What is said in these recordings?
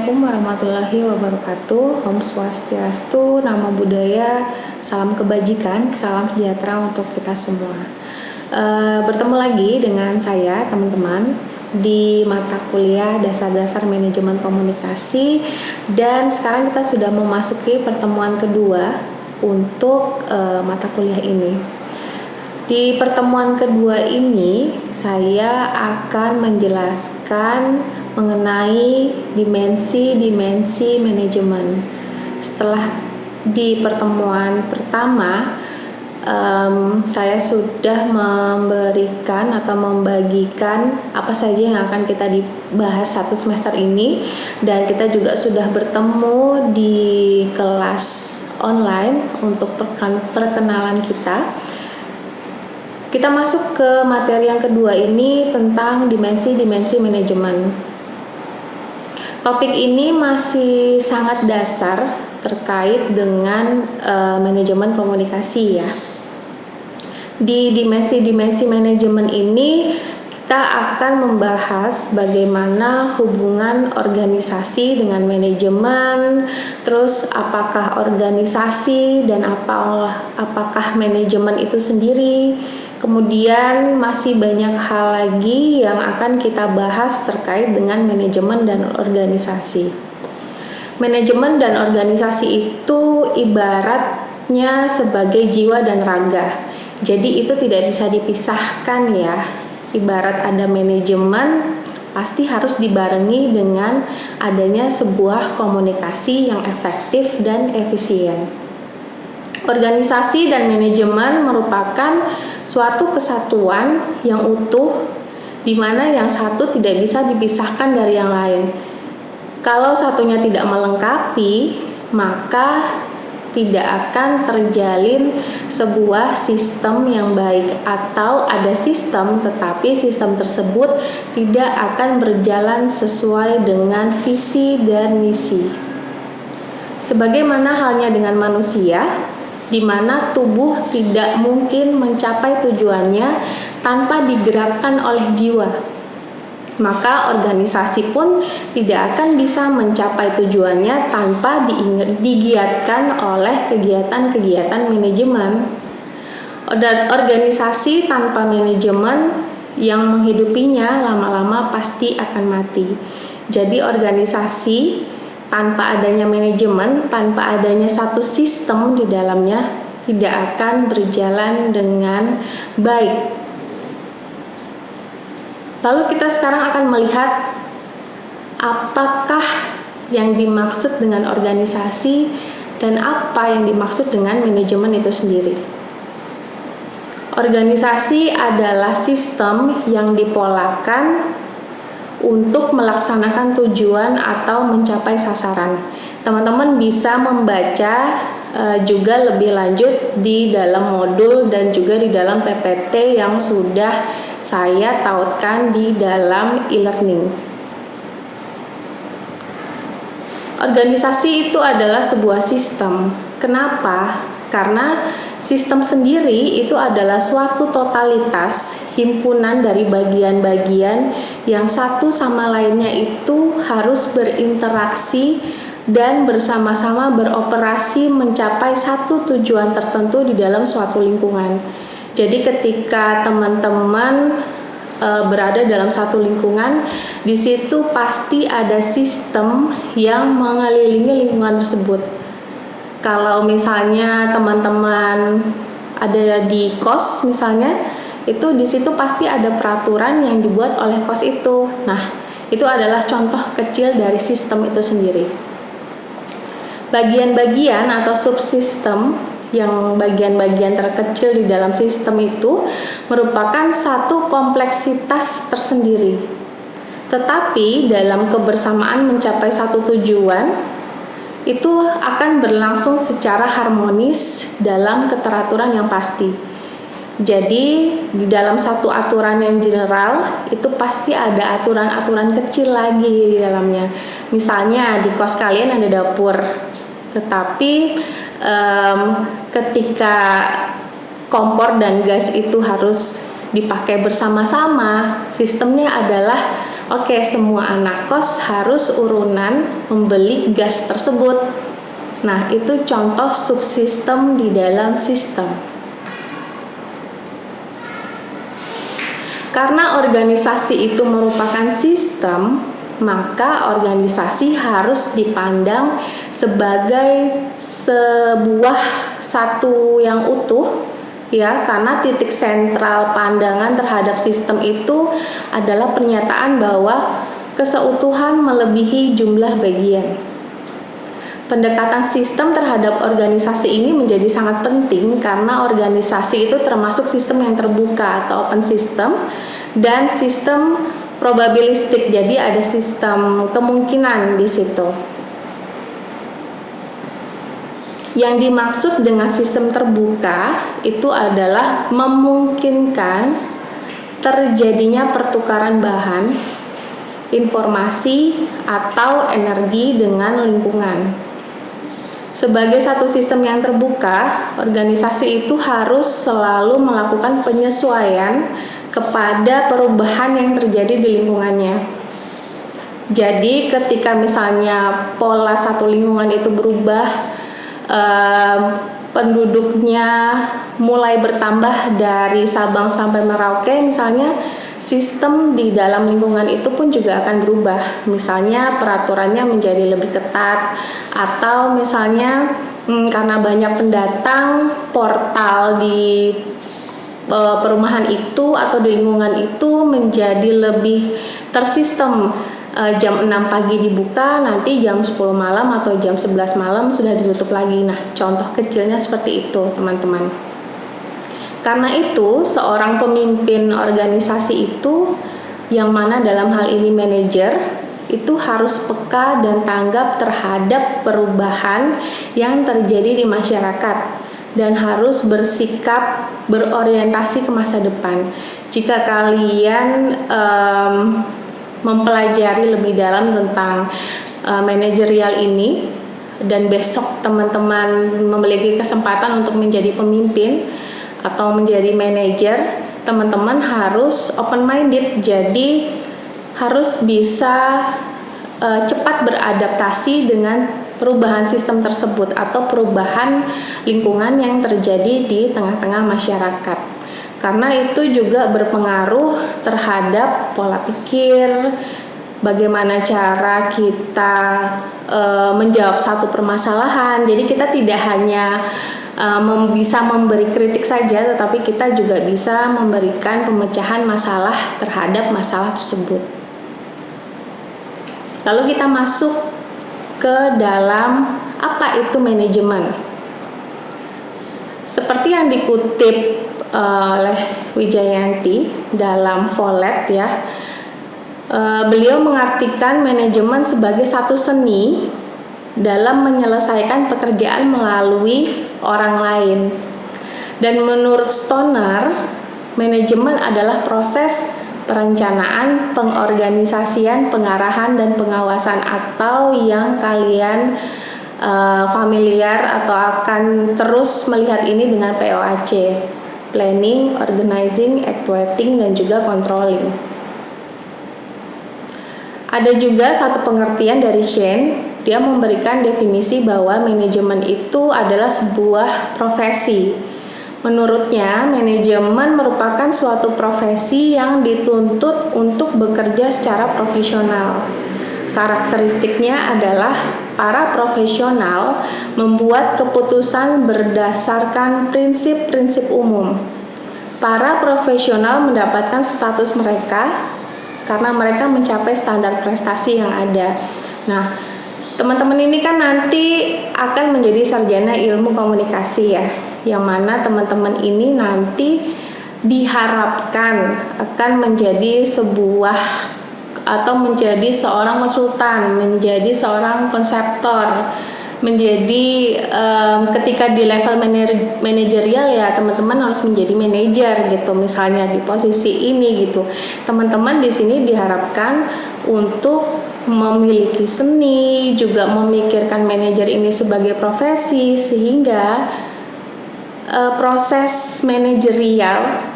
Assalamualaikum warahmatullahi wabarakatuh. Om Swastiastu, Namo Buddhaya, salam kebajikan, salam sejahtera untuk kita semua. Bertemu lagi dengan saya, teman-teman, di mata kuliah Dasar-Dasar Manajemen Komunikasi, dan sekarang kita sudah memasuki pertemuan kedua untuk mata kuliah ini. Di pertemuan kedua ini, saya akan menjelaskan mengenai dimensi-dimensi manajemen. Setelah di pertemuan pertama, saya sudah memberikan atau membagikan apa saja yang akan kita dibahas satu semester ini, dan kita juga sudah bertemu di kelas online untuk perkenalan kita. Kita masuk ke materi yang kedua ini tentang dimensi-dimensi manajemen. Topik ini masih sangat dasar terkait dengan manajemen komunikasi ya. Di dimensi-dimensi manajemen ini kita akan membahas bagaimana hubungan organisasi dengan manajemen, terus apakah organisasi dan apakah manajemen itu sendiri. Kemudian masih banyak hal lagi yang akan kita bahas terkait dengan manajemen dan organisasi. Manajemen dan organisasi itu ibaratnya sebagai jiwa dan raga. Jadi itu tidak bisa dipisahkan ya. Ibarat ada manajemen, pasti harus dibarengi dengan adanya sebuah komunikasi yang efektif dan efisien. Organisasi dan manajemen merupakan suatu kesatuan yang utuh, di mana yang satu tidak bisa dipisahkan dari yang lain. Kalau satunya tidak melengkapi, maka tidak akan terjalin sebuah sistem yang baik, atau ada sistem tetapi sistem tersebut tidak akan berjalan sesuai dengan visi dan misi. Sebagaimana halnya dengan manusia, di mana tubuh tidak mungkin mencapai tujuannya tanpa digerakkan oleh jiwa, maka organisasi pun tidak akan bisa mencapai tujuannya tanpa digiatkan oleh kegiatan-kegiatan manajemen. Dan organisasi tanpa manajemen yang menghidupinya lama-lama pasti akan mati. Jadi organisasi tanpa adanya manajemen, tanpa adanya satu sistem di dalamnya, tidak akan berjalan dengan baik. Lalu kita sekarang akan melihat apakah yang dimaksud dengan organisasi dan apa yang dimaksud dengan manajemen itu sendiri. Organisasi adalah sistem yang dipolakan untuk melaksanakan tujuan atau mencapai sasaran. Teman-teman bisa membaca juga lebih lanjut di dalam modul dan juga di dalam PPT yang sudah saya tautkan di dalam e-learning. Organisasi itu adalah sebuah sistem. Kenapa? Karena sistem sendiri itu adalah suatu totalitas, himpunan dari bagian-bagian yang satu sama lainnya itu harus berinteraksi dan bersama-sama beroperasi mencapai satu tujuan tertentu di dalam suatu lingkungan. Jadi ketika teman-teman berada dalam satu lingkungan, di situ pasti ada sistem yang mengelilingi lingkungan tersebut. Kalau misalnya teman-teman ada di kos misalnya, itu di situ pasti ada peraturan yang dibuat oleh kos itu. Nah, itu adalah contoh kecil dari sistem itu sendiri. Bagian-bagian atau subsistem, yang bagian-bagian terkecil di dalam sistem itu merupakan satu kompleksitas tersendiri. Tetapi dalam kebersamaan mencapai satu tujuan, itu akan berlangsung secara harmonis dalam keteraturan yang pasti. Jadi di dalam satu aturan yang general itu pasti ada aturan-aturan kecil lagi di dalamnya. Misalnya di kos kalian ada dapur, tetapi ketika kompor dan gas itu harus dipakai bersama-sama, sistemnya adalah Oke, semua anak kos harus urunan membeli gas tersebut. Nah, itu contoh subsistem di dalam sistem. Karena organisasi itu merupakan sistem, maka organisasi harus dipandang sebagai sebuah satu yang utuh, ya, karena titik sentral pandangan terhadap sistem itu adalah pernyataan bahwa keseutuhan melebihi jumlah bagian. Pendekatan sistem terhadap organisasi ini menjadi sangat penting karena organisasi itu termasuk sistem yang terbuka atau open system dan sistem probabilistik. Jadi ada sistem kemungkinan di situ. Yang dimaksud dengan sistem terbuka itu adalah memungkinkan terjadinya pertukaran bahan, informasi, atau energi dengan lingkungan. Sebagai satu sistem yang terbuka, organisasi itu harus selalu melakukan penyesuaian kepada perubahan yang terjadi di lingkungannya. Jadi ketika misalnya pola satu lingkungan itu berubah, penduduknya mulai bertambah dari Sabang sampai Merauke misalnya, sistem di dalam lingkungan itu pun juga akan berubah. Misalnya peraturannya menjadi lebih ketat, atau misalnya karena banyak pendatang, portal di perumahan itu atau di lingkungan itu menjadi lebih tersistem. Jam 6 pagi dibuka, nanti jam 10 malam atau jam 11 malam sudah ditutup lagi. Nah, contoh kecilnya seperti itu, teman-teman. Karena itu, seorang pemimpin organisasi itu, yang mana dalam hal ini manajer, itu harus peka dan tanggap terhadap perubahan yang terjadi di masyarakat dan harus bersikap berorientasi ke masa depan. Jika kalian mempelajari lebih dalam tentang manajerial ini dan besok teman-teman memiliki kesempatan untuk menjadi pemimpin atau menjadi manajer, teman-teman harus open minded, jadi harus bisa cepat beradaptasi dengan perubahan sistem tersebut atau perubahan lingkungan yang terjadi di tengah-tengah masyarakat. Karena itu juga berpengaruh terhadap pola pikir, bagaimana cara kita menjawab satu permasalahan. Jadi kita tidak hanya bisa memberi kritik saja, tetapi kita juga bisa memberikan pemecahan masalah terhadap masalah tersebut. Lalu kita masuk ke dalam apa itu manajemen. Seperti yang dikutip oleh Wijayanti dalam Follett, ya, beliau mengartikan manajemen sebagai satu seni dalam menyelesaikan pekerjaan melalui orang lain. Dan menurut Stoner, manajemen adalah proses perencanaan, pengorganisasian, pengarahan, dan pengawasan, atau yang kalian familiar atau akan terus melihat ini dengan POAC, planning, organizing, actuating, dan juga controlling. Ada juga satu pengertian dari Shane. Dia memberikan definisi bahwa manajemen itu adalah sebuah profesi. Menurutnya, manajemen merupakan suatu profesi yang dituntut untuk bekerja secara profesional. Karakteristiknya adalah para profesional membuat keputusan berdasarkan prinsip-prinsip umum. Para profesional mendapatkan status mereka karena mereka mencapai standar prestasi yang ada. Nah, teman-teman ini kan nanti akan menjadi sarjana ilmu komunikasi, ya, yang mana teman-teman ini nanti diharapkan akan menjadi sebuah atau menjadi seorang konsultan, menjadi seorang konseptor, menjadi ketika di level manajerial, ya, teman-teman harus menjadi manajer gitu, misalnya di posisi ini gitu. Teman-teman di sini diharapkan untuk memiliki seni, juga memikirkan manajer ini sebagai profesi, sehingga proses manajerial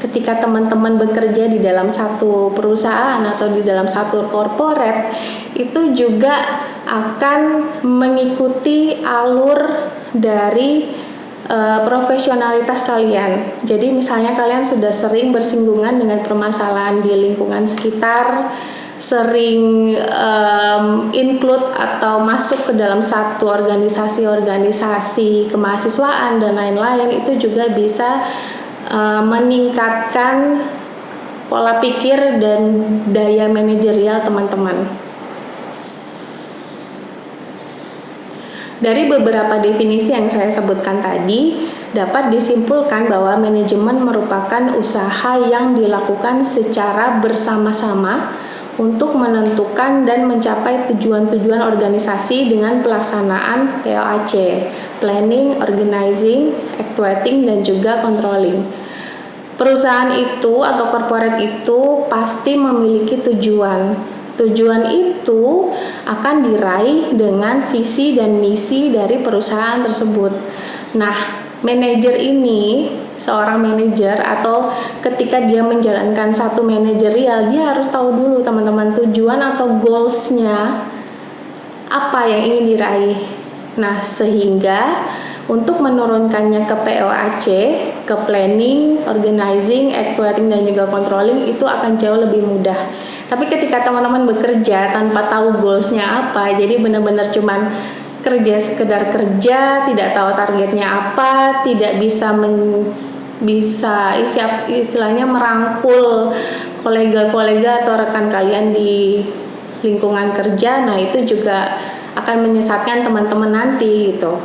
ketika teman-teman bekerja di dalam satu perusahaan atau di dalam satu corporate, itu juga akan mengikuti alur dari profesionalitas kalian. Jadi misalnya kalian sudah sering bersinggungan dengan permasalahan di lingkungan sekitar, sering include atau masuk ke dalam satu organisasi kemahasiswaan dan lain-lain, itu juga bisa meningkatkan pola pikir dan daya manajerial teman-teman. Dari beberapa definisi yang saya sebutkan tadi, dapat disimpulkan bahwa manajemen merupakan usaha yang dilakukan secara bersama-sama untuk menentukan dan mencapai tujuan-tujuan organisasi dengan pelaksanaan POAC, Planning, Organizing, Actuating, dan juga Controlling. Perusahaan itu atau corporate itu pasti memiliki tujuan. Tujuan itu akan diraih dengan visi dan misi dari perusahaan tersebut. Nah, manajer ini, seorang manajer atau ketika dia menjalankan satu manajerial, dia harus tahu dulu teman-teman tujuan atau goals-nya apa yang ingin diraih. Nah, sehingga untuk menurunkannya ke POAC, ke planning, organizing, actuating, dan juga controlling itu akan jauh lebih mudah. Tapi ketika teman-teman bekerja tanpa tahu goalsnya apa, jadi benar-benar cuman kerja sekedar kerja, tidak tahu targetnya apa, tidak bisa istilahnya merangkul kolega-kolega atau rekan kalian di lingkungan kerja, nah itu juga akan menyesatkan teman-teman nanti gitu.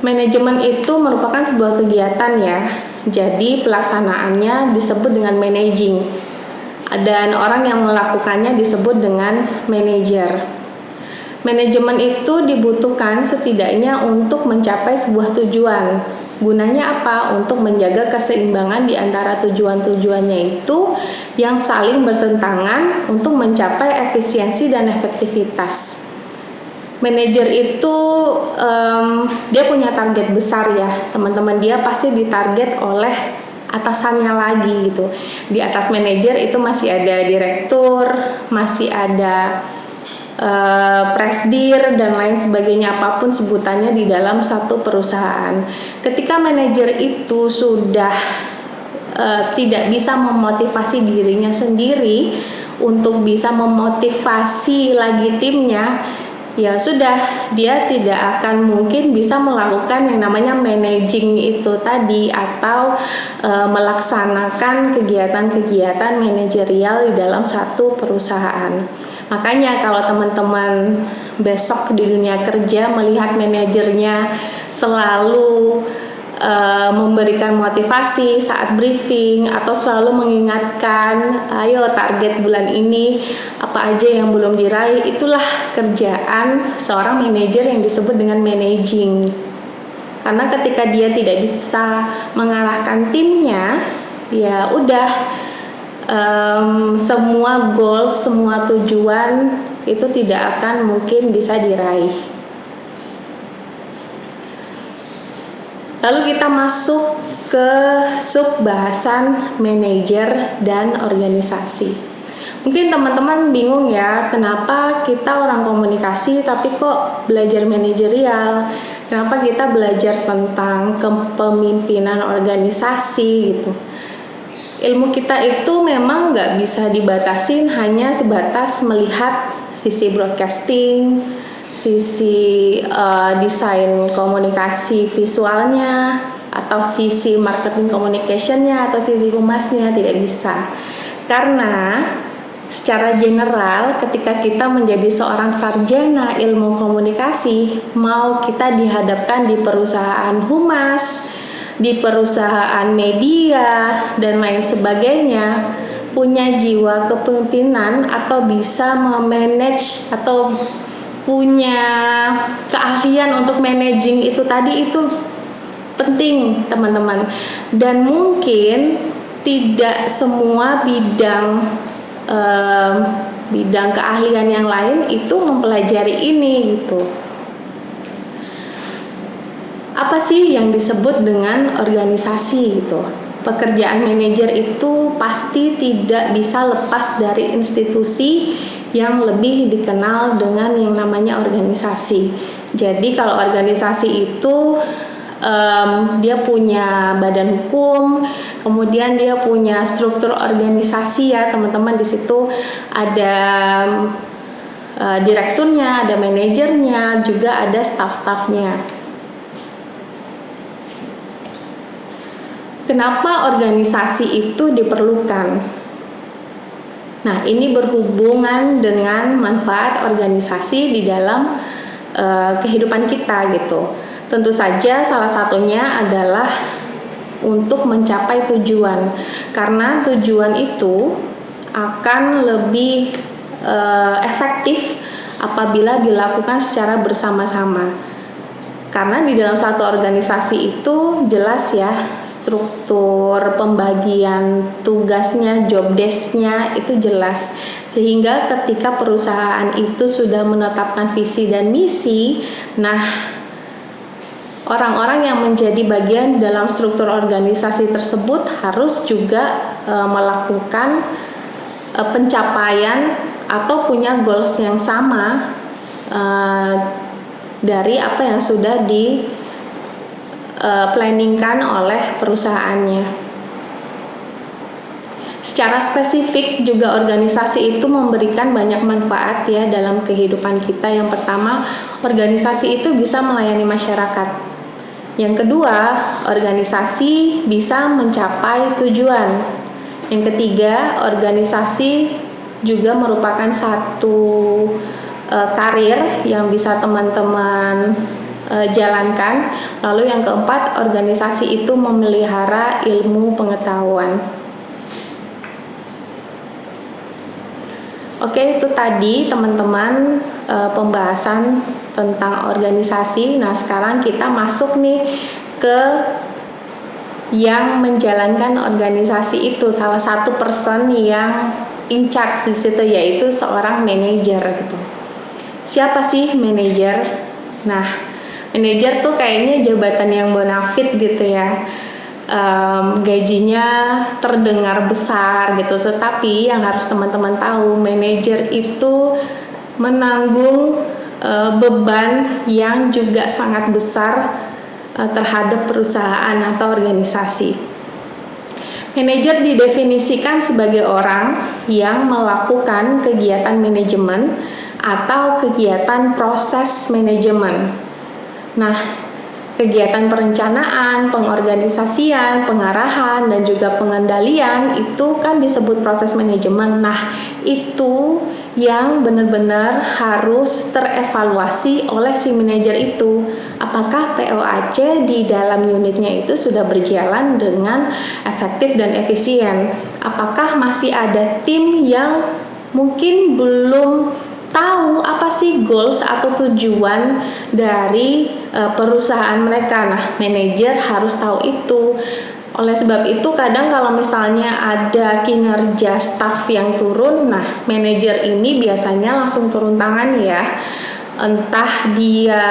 Manajemen itu merupakan sebuah kegiatan ya, jadi pelaksanaannya disebut dengan managing. Dan orang yang melakukannya disebut dengan manajer. Manajemen itu dibutuhkan setidaknya untuk mencapai sebuah tujuan. Gunanya apa? Untuk menjaga keseimbangan di antara tujuan-tujuannya itu yang saling bertentangan untuk mencapai efisiensi dan efektivitas. Manajer itu dia punya target besar ya, teman-teman. Dia pasti ditarget oleh atasannya lagi gitu. Di atas manajer itu masih ada direktur, masih ada presdir dan lain sebagainya, apapun sebutannya di dalam satu perusahaan. Ketika manajer itu sudah tidak bisa memotivasi dirinya sendiri untuk bisa memotivasi lagi timnya, ya sudah, dia tidak akan mungkin bisa melakukan yang namanya managing itu tadi atau melaksanakan kegiatan-kegiatan manajerial di dalam satu perusahaan. Makanya kalau teman-teman besok di dunia kerja melihat manajernya selalu memberikan motivasi saat briefing atau selalu mengingatkan, ayo target bulan ini apa aja yang belum diraih, itulah kerjaan seorang manajer yang disebut dengan managing. Karena ketika dia tidak bisa mengarahkan timnya, ya udah semua goals, semua tujuan itu tidak akan mungkin bisa diraih. Lalu kita masuk ke sub bahasan manajer dan organisasi. Mungkin teman-teman bingung ya, kenapa kita orang komunikasi tapi kok belajar manajerial? Kenapa kita belajar tentang kepemimpinan organisasi gitu? Ilmu kita itu memang nggak bisa dibatasin hanya sebatas melihat sisi broadcasting, sisi desain komunikasi visualnya, atau sisi marketing communicationnya, atau sisi humasnya, tidak bisa. Karena secara general ketika kita menjadi seorang sarjana ilmu komunikasi, mau kita dihadapkan di perusahaan humas, di perusahaan media, dan lain sebagainya, punya jiwa kepemimpinan atau bisa memanage atau punya keahlian untuk managing itu tadi, itu penting teman-teman. Dan mungkin tidak semua bidang keahlian yang lain itu mempelajari ini gitu. Apa sih yang disebut dengan organisasi gitu? Pekerjaan manajer itu pasti tidak bisa lepas dari institusi yang lebih dikenal dengan yang namanya organisasi. Jadi kalau organisasi itu dia punya badan hukum, kemudian dia punya struktur organisasi ya teman-teman. Di situ ada direkturnya, ada manajernya, juga ada staff-staffnya. Kenapa organisasi itu diperlukan? Nah, ini berhubungan dengan manfaat organisasi di dalam kehidupan kita gitu. Tentu saja salah satunya adalah untuk mencapai tujuan. Karena tujuan itu akan lebih efektif apabila dilakukan secara bersama-sama. Karena di dalam satu organisasi itu jelas ya struktur pembagian tugasnya, job desk-nya itu jelas. Sehingga ketika perusahaan itu sudah menetapkan visi dan misi, nah orang-orang yang menjadi bagian dalam struktur organisasi tersebut harus juga melakukan pencapaian atau punya goals yang sama dari apa yang sudah di planningkan oleh perusahaannya. Secara spesifik juga organisasi itu memberikan banyak manfaat ya dalam kehidupan kita. Yang pertama, organisasi itu bisa melayani masyarakat. Yang kedua, organisasi bisa mencapai tujuan. Yang ketiga, organisasi juga merupakan satu karir yang bisa teman-teman jalankan. Lalu yang keempat, organisasi itu memelihara ilmu pengetahuan. Oke, itu tadi teman-teman pembahasan tentang organisasi. Nah, sekarang kita masuk nih ke yang menjalankan organisasi itu, salah satu person yang in charge di situ, yaitu seorang manajer gitu. Siapa sih manajer? Nah, manajer tuh kayaknya jabatan yang bonafit gitu ya. Gajinya terdengar besar gitu, tetapi yang harus teman-teman tahu, manajer itu menanggung beban yang juga sangat besar terhadap perusahaan atau organisasi. Manajer didefinisikan sebagai orang yang melakukan kegiatan manajemen atau kegiatan proses manajemen. Nah, kegiatan perencanaan, pengorganisasian, pengarahan, dan juga pengendalian itu kan disebut proses manajemen. Nah, itu yang benar-benar harus terevaluasi oleh si manajer itu. Apakah POAC di dalam unitnya itu sudah berjalan dengan efektif dan efisien? Apakah masih ada tim yang mungkin belum tahu apa sih goals atau tujuan dari perusahaan mereka? Nah, manajer harus tahu itu. Oleh sebab itu, kadang kalau misalnya ada kinerja staff yang turun, nah manajer ini biasanya langsung turun tangan ya. Entah dia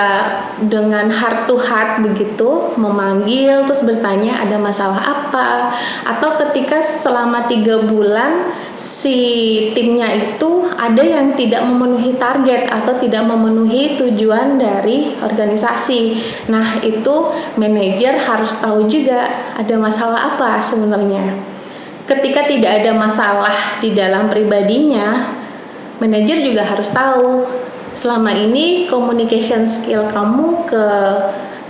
dengan heart to heart begitu memanggil terus bertanya ada masalah apa, atau ketika selama 3 bulan si timnya itu ada yang tidak memenuhi target atau tidak memenuhi tujuan dari organisasi. Nah, itu manajer harus tahu juga ada masalah apa sebenarnya. Ketika tidak ada masalah di dalam pribadinya, manajer juga harus tahu selama ini communication skill kamu ke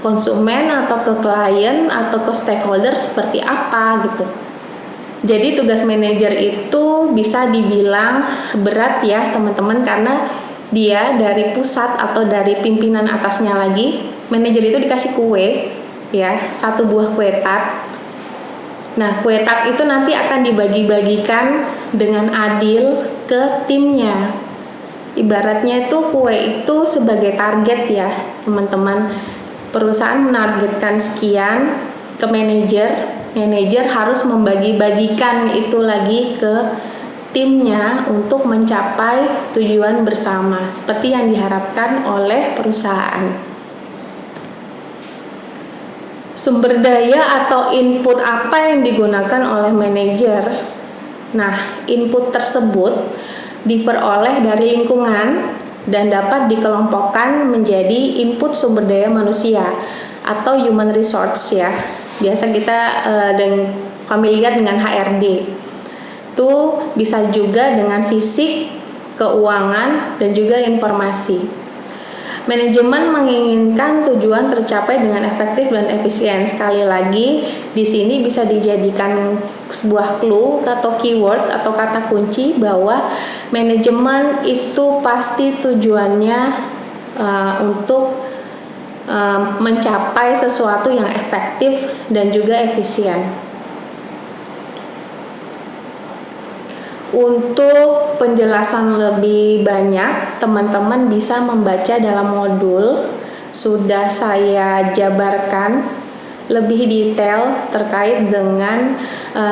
konsumen atau ke klien atau ke stakeholder seperti apa gitu. Jadi tugas manajer itu bisa dibilang berat ya teman-teman, karena dia dari pusat atau dari pimpinan atasnya lagi. Manajer itu dikasih kue ya, 1 buah kue tart. Nah, kue tart itu nanti akan dibagi-bagikan dengan adil ke timnya. Ibaratnya itu kue itu sebagai target ya teman-teman. Perusahaan menargetkan sekian ke manajer, manajer harus membagi-bagikan itu lagi ke timnya untuk mencapai tujuan bersama seperti yang diharapkan oleh perusahaan. Sumber daya atau input apa yang digunakan oleh manajer? Nah, input tersebut diperoleh dari lingkungan dan dapat dikelompokkan menjadi input sumber daya manusia atau human resource ya. Biasa kita familiar dengan HRD. Itu bisa juga dengan fisik, keuangan, dan juga informasi. Manajemen menginginkan tujuan tercapai dengan efektif dan efisien. Sekali lagi, di sini bisa dijadikan sebuah clue atau keyword atau kata kunci bahwa manajemen itu pasti tujuannya untuk mencapai sesuatu yang efektif dan juga efisien. Untuk penjelasan lebih banyak, teman-teman bisa membaca dalam modul. Sudah saya jabarkan lebih detail terkait dengan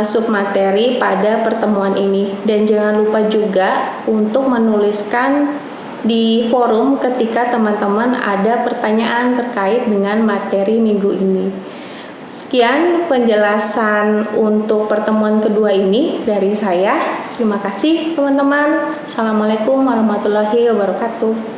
submateri pada pertemuan ini. Dan jangan lupa juga untuk menuliskan di forum ketika teman-teman ada pertanyaan terkait dengan materi minggu ini. Sekian penjelasan untuk pertemuan kedua ini dari saya. Terima kasih teman-teman. Assalamualaikum warahmatullahi wabarakatuh.